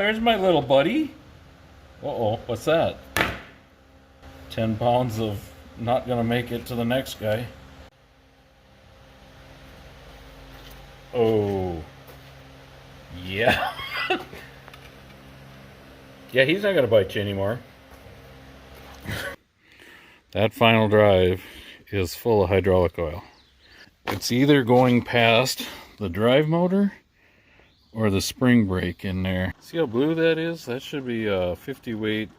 there's my little buddy. Uh-oh, what's that? 10 pounds of not gonna make it to the next guy. Oh. Yeah. Yeah, he's not gonna bite you anymore. That final drive is full of hydraulic oil. It's either going past the drive motor or the spring brake in there. See how blue that is? That should be 50 weight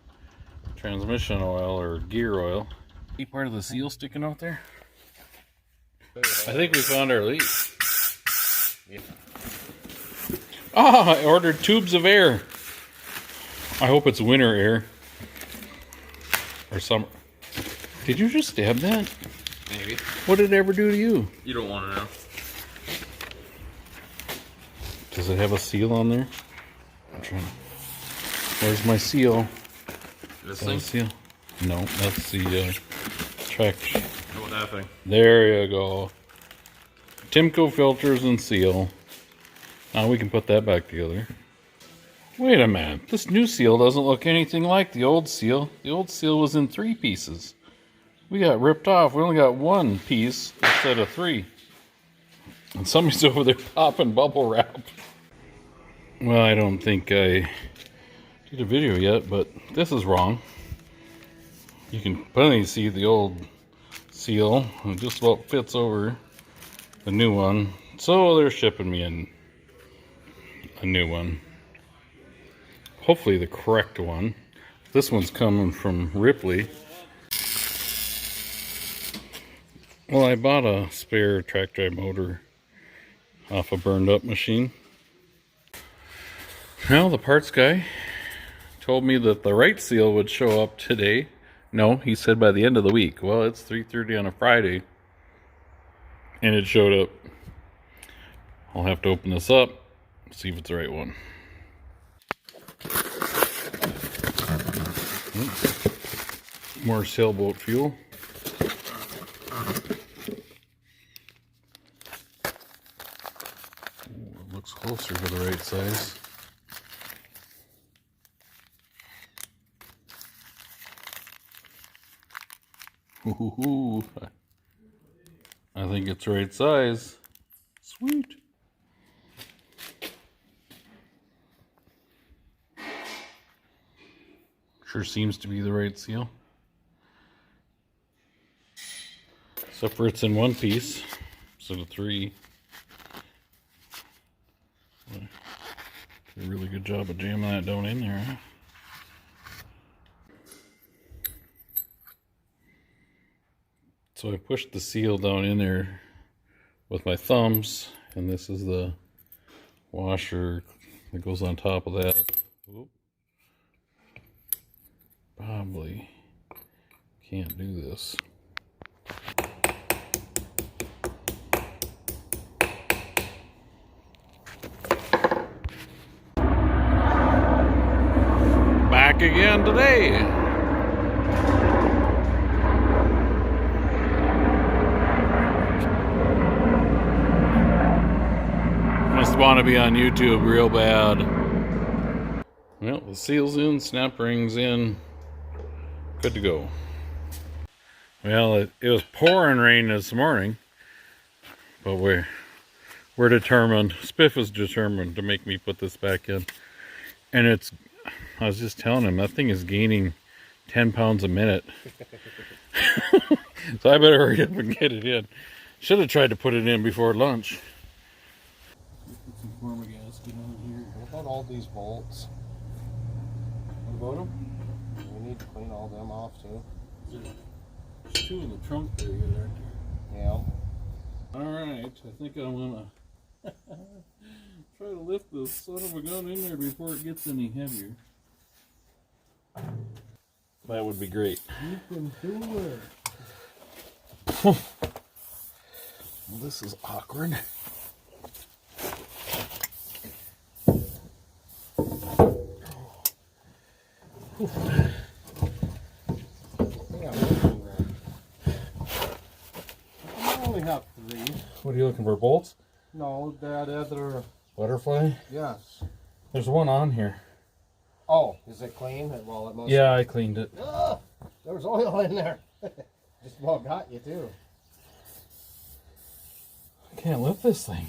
transmission oil or gear oil. See part of the seal sticking out there? I think we found our leak. Yeah. Ah, I ordered tubes of air. I hope it's winter air. Or summer. Did you just stab that? Maybe. What did it ever do to you? You don't want to know. Does it have a seal on there? I'm trying to... Where's my seal? This thing? Seal? No, that's the track. How about that thing? There you go. Timbco filters and seal. Now we can put that back together. Wait a minute. This new seal doesn't look anything like the old seal. The old seal was in 3 pieces. We got ripped off. We only got 1 piece instead of 3. And somebody's over there popping bubble wrap. Well, I don't think I did a video yet, but this is wrong. You can plainly see the old seal. It just about fits over the new one. So they're shipping me a new one. Hopefully the correct one. This one's coming from Ripley. Well, I bought a spare track drive motor off a burned up machine. Well, the parts guy told me that the right seal would show up today. No, he said by the end of the week. Well, it's 3:30 on a Friday, and it showed up. I'll have to open this up, see if it's the right one. More sailboat fuel. Ooh, it looks closer to the right size. Ooh, I think it's right size. Sweet. Sure seems to be the right seal. Except for it's in 1 piece instead of 3. Did a really good job of jamming that down in there, huh? So I pushed the seal down in there with my thumbs, and this is the washer that goes on top of that. Oop. Probably can't do this. Back again today. Must want to be on YouTube real bad. Well, the seal's in, snap ring's in. Good to go. Well, it was pouring rain this morning, but we're determined. Spiff is determined to make me put this back in. And it's, I was just telling him, that thing is gaining 10 pounds a minute. So I better hurry up and get it in. Should have tried to put it in before lunch. What about all these bolts? What about them? We need to clean all them off too. There's 2 in the trunk there, aren't there? Yeah. Alright, I think I'm gonna try to lift this son of a gun in there before it gets any heavier. That would be great. You can do it. Well, this is awkward. I only have 3. What are you looking for, bolts? No, that other. Butterfly? Yes. There's one on here. Oh, is it clean? Well, it must. Yeah, I cleaned it. Ah, there was oil in there. Just about got you too. I can't lift this thing.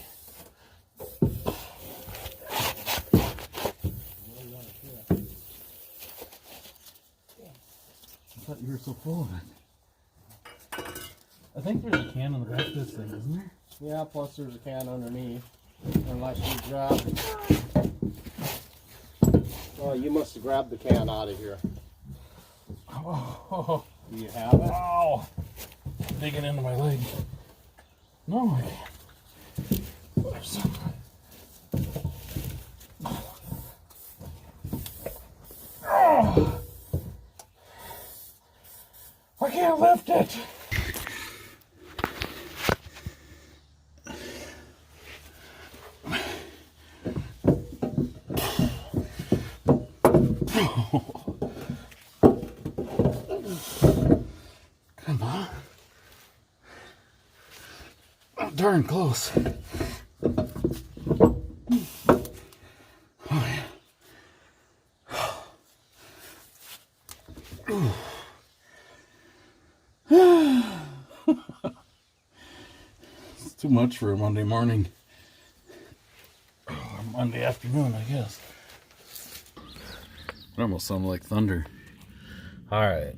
I thought you were so full of it. I think there's a can on the back of this thing, isn't there? Yeah, plus there's a can underneath. Unless you grab it. Oh, you must have grabbed the can out of here. Oh, Do you have it? oh, digging into my leg. No, I can't. There's some. Oh, I can't lift it. Come on. Oh, darn close. Oh, yeah. It's too much for a Monday morning. Or Monday afternoon, I guess. It almost sounded like thunder. Alright.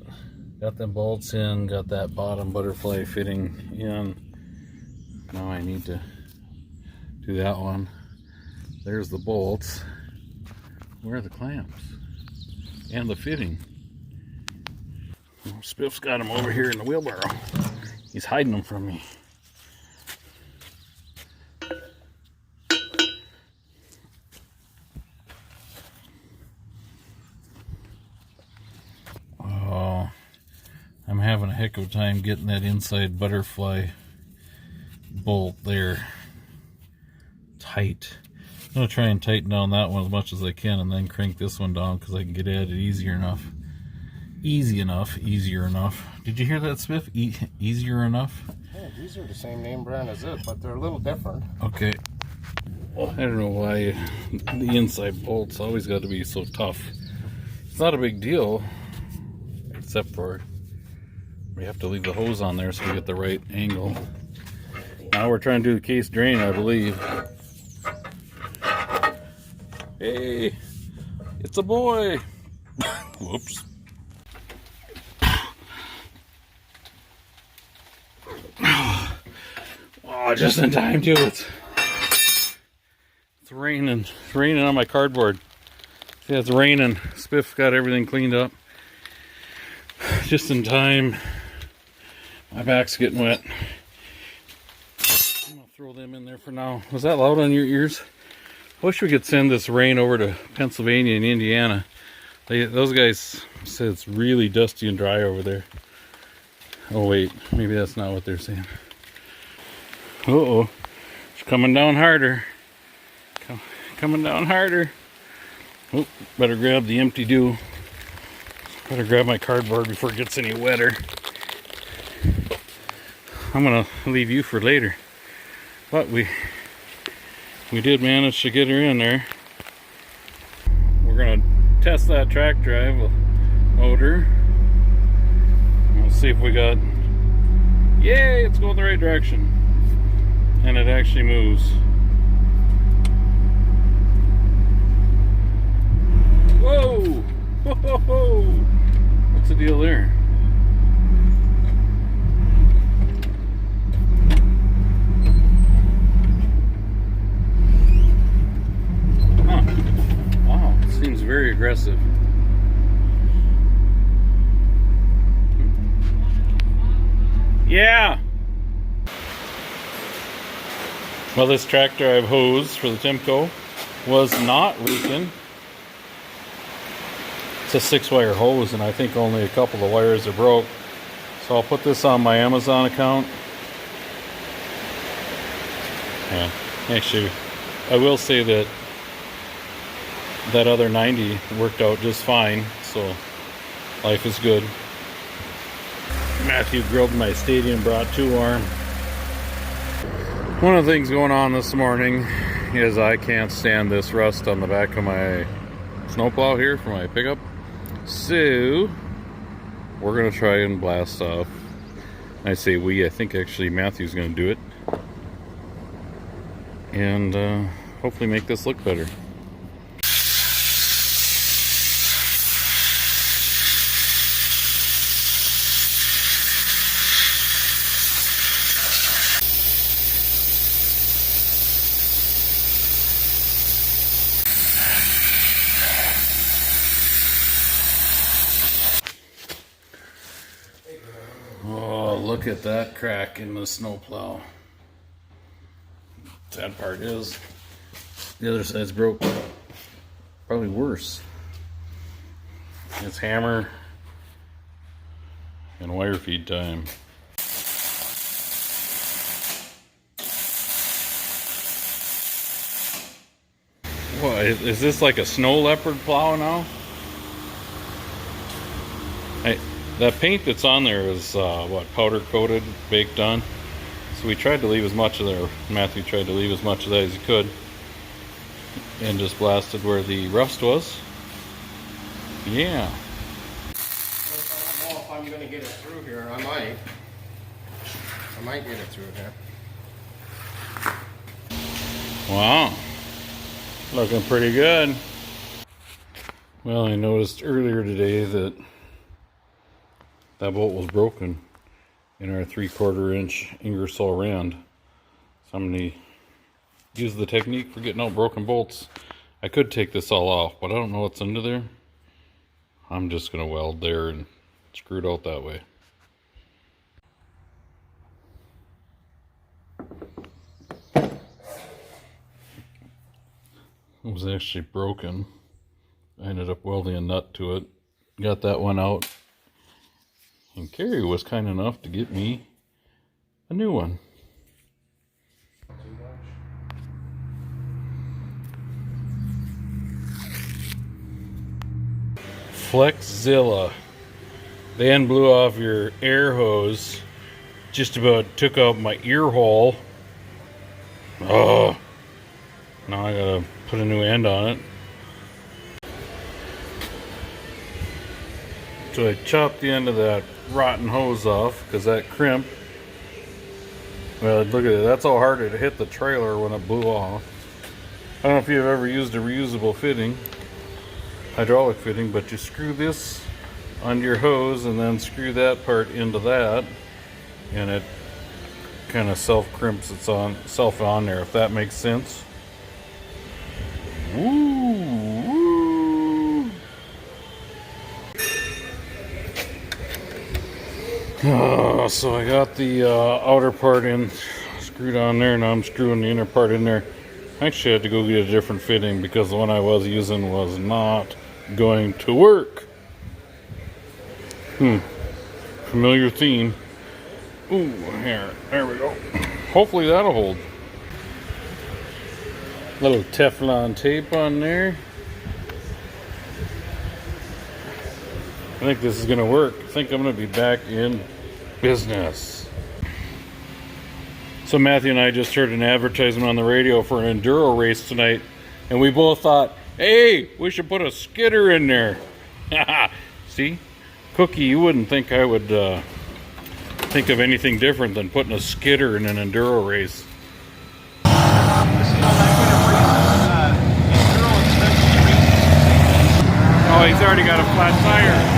Got them bolts in, got that bottom butterfly fitting in. Now I need to do that one. There's the bolts. Where are the clamps? And the fitting. Oh, Spiff's got them over here in the wheelbarrow. He's hiding them from me. Oh, I'm having a heck of a time getting that inside butterfly bolt there tight. I'm going to try and tighten down that one as much as I can and then crank this one down because I can get at it easier enough. Easier enough. Did you hear that, Spiff? Easier enough? Yeah, these are the same name brand as it, but they're a little different. Okay. Well, I don't know why the inside bolts always got to be so tough. It's not a big deal, except for we have to leave the hose on there so we get the right angle. Now we're trying to do the case drain, I believe. Hey, it's a boy. Whoops. Oh, just in time too. It's raining. It's raining on my cardboard. See, it's raining. Spiff got everything cleaned up. Just in time. My back's getting wet. I'm gonna throw them in there for now. Was that loud on your ears? I wish we could send this rain over to Pennsylvania and Indiana. Those guys said it's really dusty and dry over there. Oh wait, maybe that's not what they're saying. Uh-oh, it's coming down harder. Coming down harder. Oh, better grab the empty dew. Better grab my cardboard before it gets any wetter. I'm gonna leave you for later. But we did manage to get her in there. We're gonna test that track drive motor. We'll see if we got, yay, it's going the right direction. And it actually moves. Whoa! Whoa, whoa, whoa. What's the deal there? Huh. Wow, seems very aggressive. Yeah! Well, this track drive hose for the Timbco was not leaking. It's a 6-wire hose, and I think only a couple of wires are broke. So I'll put this on my Amazon account. Yeah, actually, I will say that that other 90 worked out just fine, so life is good. Matthew grilled my stadium brought 2-arm. One of the things going on this morning is I can't stand this rust on the back of my snowplow here for my pickup. So we're gonna try and blast off. I say we, I think actually Matthew's gonna do it. And hopefully make this look better. Oh, look at that crack in the snowplow. Sad part is the other side's broke. Probably worse. It's hammer and wire feed time. What is this, like a snow leopard plow now? That paint that's on there is what, powder coated, baked on. So we tried to leave as much of there. Matthew tried to leave as much of that as he could, and just blasted where the rust was. Yeah. I don't know if I'm gonna get it through here. I might get it through here. Wow. Looking pretty good. Well, I noticed earlier today that bolt was broken in our 3/4 inch Ingersoll Rand. So I'm going to use the technique for getting out broken bolts. I could take this all off, but I don't know what's under there. I'm just going to weld there and screw it out that way. It was actually broken. I ended up welding a nut to it. Got that one out. And Carrie was kind enough to get me a new one. Flexzilla. The end blew off your air hose. Just about took out my ear hole. Oh. Now I gotta put a new end on it. So I chopped the end of that rotten hose off because that crimped. Well, look at it. That's how hard it hit the trailer when it blew off. I don't know if you've ever used a reusable fitting, hydraulic fitting, but you screw this onto your hose and then screw that part into that, and it kind of self-crimps itself on there, if that makes sense. Woo! So I got the outer part in, screwed on there. Now I'm screwing the inner part in there. I actually had to go get a different fitting because the one I was using was not going to work. Familiar theme. Ooh, here, there we go. Hopefully that'll hold. Little Teflon tape on there. I think this is going to work. I think I'm going to be back in business. So Matthew and I just heard an advertisement on the radio for an enduro race tonight, and we both thought, hey, we should put a skidder in there. See? Cookie, you wouldn't think I would think of anything different than putting a skidder in an enduro race. Oh, he's already got a flat tire.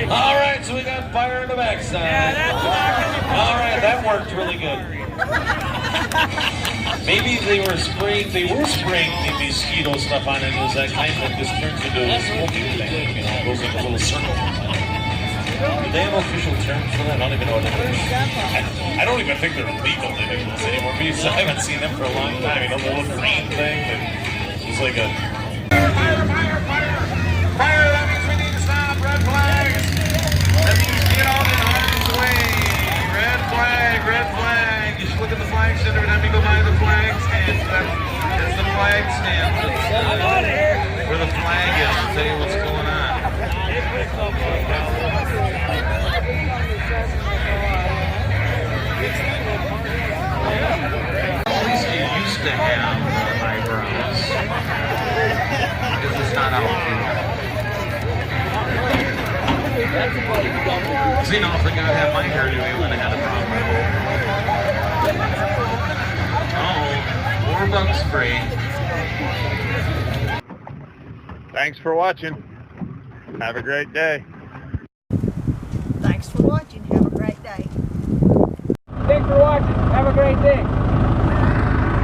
Alright, so we got fire in the backside. Yeah, that's Alright, that worked really good. Maybe they were spraying the mosquito stuff on it. It was that kind that just turns into a smoking thing, you know, goes in a little circle. Do they have official terms for that? I don't even know what it is. I don't even think they're legal anymore. I haven't seen them for a long time. You know, the little green thing that was like a... Fire! That means we need to stop. Red flags! That means get out in harm's way. Red flag, red flag. You just look at the flag stand every time you go by the flag stand. There's the flag stand. Where the flag is to tell you what's going on. At least you used to have eyebrows. Because it's not out here. See, now if the guy had my hairdo, he wouldn't have had a problem. Oh, more bug spray. Thanks for watching. Have a great day. Thanks for watching. Have a great day. Thanks for watching. Have a great day.